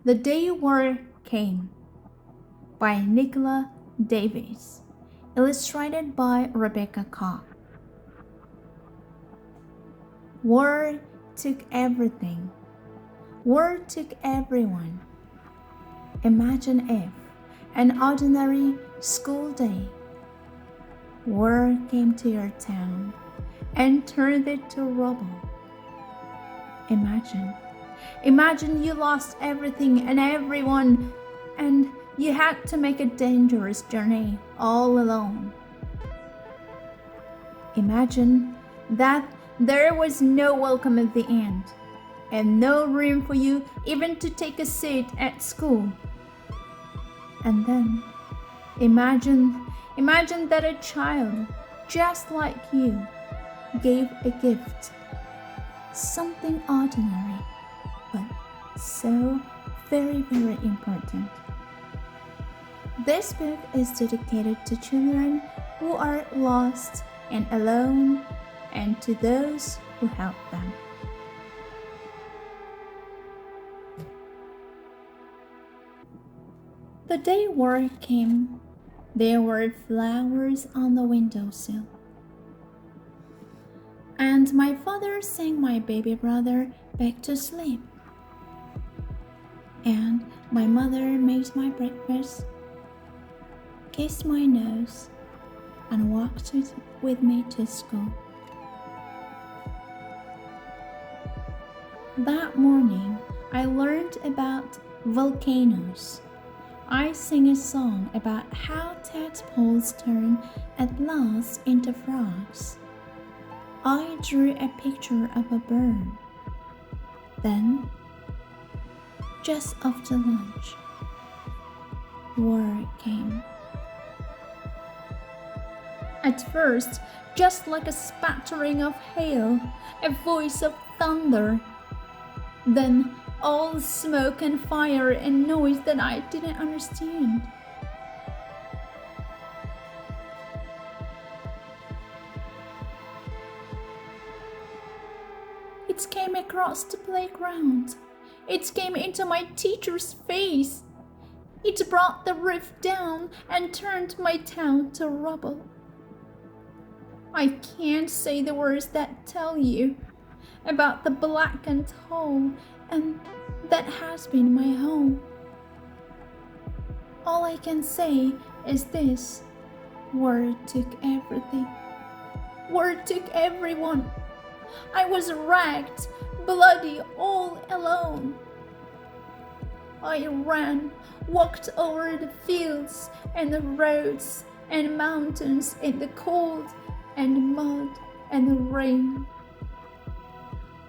The Day War Came by Nicola Davies, illustrated by Rebecca Cobb. War took everything. War took everyone. Imagine if, an ordinary school day, war came to your town and turned it to rubble. Imagine you lost everything and everyone, and you had to make a dangerous journey all alone. Imagine that there was no welcome at the end, and no room for you even to take a seat at school. And then imagine that a child just like you gave a gift, something ordinary, but so very, very important. This book is dedicated to children who are lost and alone, and to those who help them. The day war came. There were flowers on the windowsill, and my father sang my baby brother back to sleep, and my mother made my breakfast, kissed my nose, and walked with me to school. That morning, I learned about volcanoes. I sang a song about how tadpoles turn at last into frogs. I drew a picture of a bird. Then, just after lunch, war came. At first, just like a spattering of hail, a voice of thunder. Then all smoke and fire and noise that I didn't understand. It came across the playground. It came into my teacher's face. It brought the roof down and turned my town to rubble. I can't say the words that tell you about the blackened hole and that has been my home. All I can say is this: war took everything. War took everyone. I was ragged, bloody, all alone. I ran, walked over the fields and the roads and mountains in the cold and mud and the rain.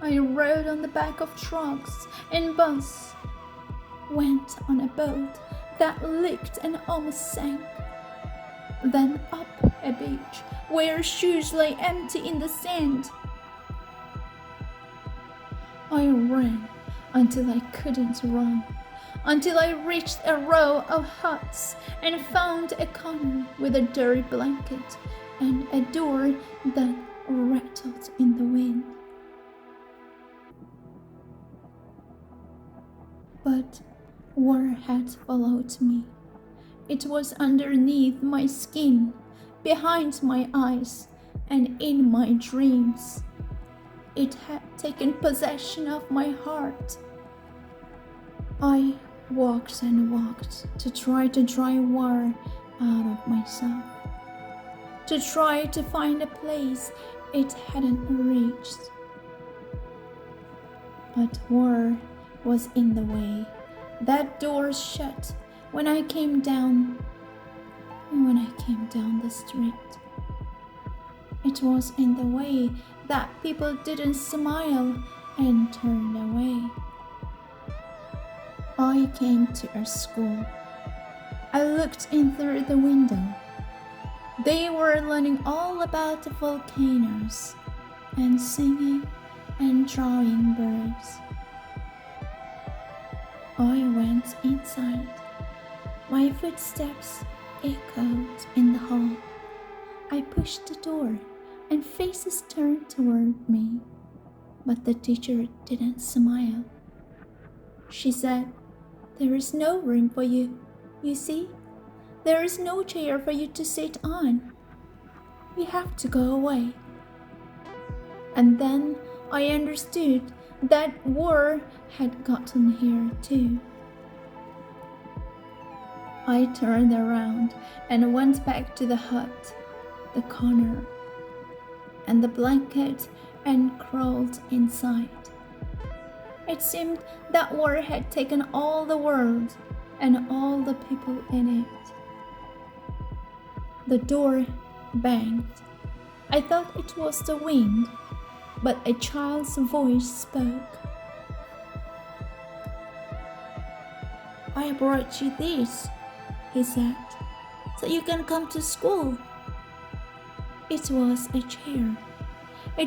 I rode on the back of trucks and bus, went on a boat that leaked and almost sank, then up a beach where shoes lay empty in the sand. I ran until I couldn't run, until I reached a row of huts and found a corner with a dirty blanket and a door that rattled in the wind. But war had followed me. It was underneath my skin, behind my eyes, and in my dreams. It had taken possession of my heart. I walked and walked to try to drive war out of myself, to try to find a place it hadn't reached. But war was in the way. That door shut when I came down the street. It was in the way that people didn't smile and turned away. I came to a school. I looked in through the window. They were learning all about the volcanoes and singing and drawing birds. I went inside. My footsteps echoed in the hall. I pushed the door and faces turned toward me, but the teacher didn't smile. She said, There is no room for you, you see? There is no chair for you to sit on. We have to go away. And then I understood that war had gotten here too. I turned around and went back to the hut, the corner, and the blanket and crawled inside. It seemed that war had taken all the world and all the people in it. The door banged. I thought it was the wind, but a child's voice spoke. "I brought you this," he said, "so you can come to school." It was a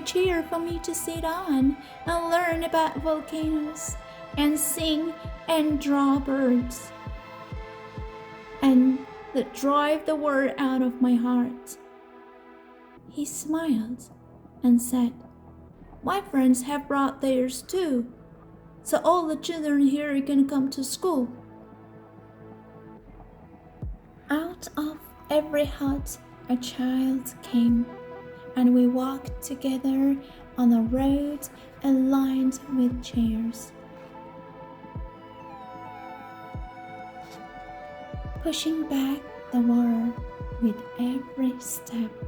chair for me to sit on and learn about volcanoes and sing and draw birds, and that drive the word out of my heart. He smiled and said, "My friends have brought theirs too, so all the children here can come to school." Out of every hut a child came, and we walked together on a road lined with chairs. Pushing back the war with every step.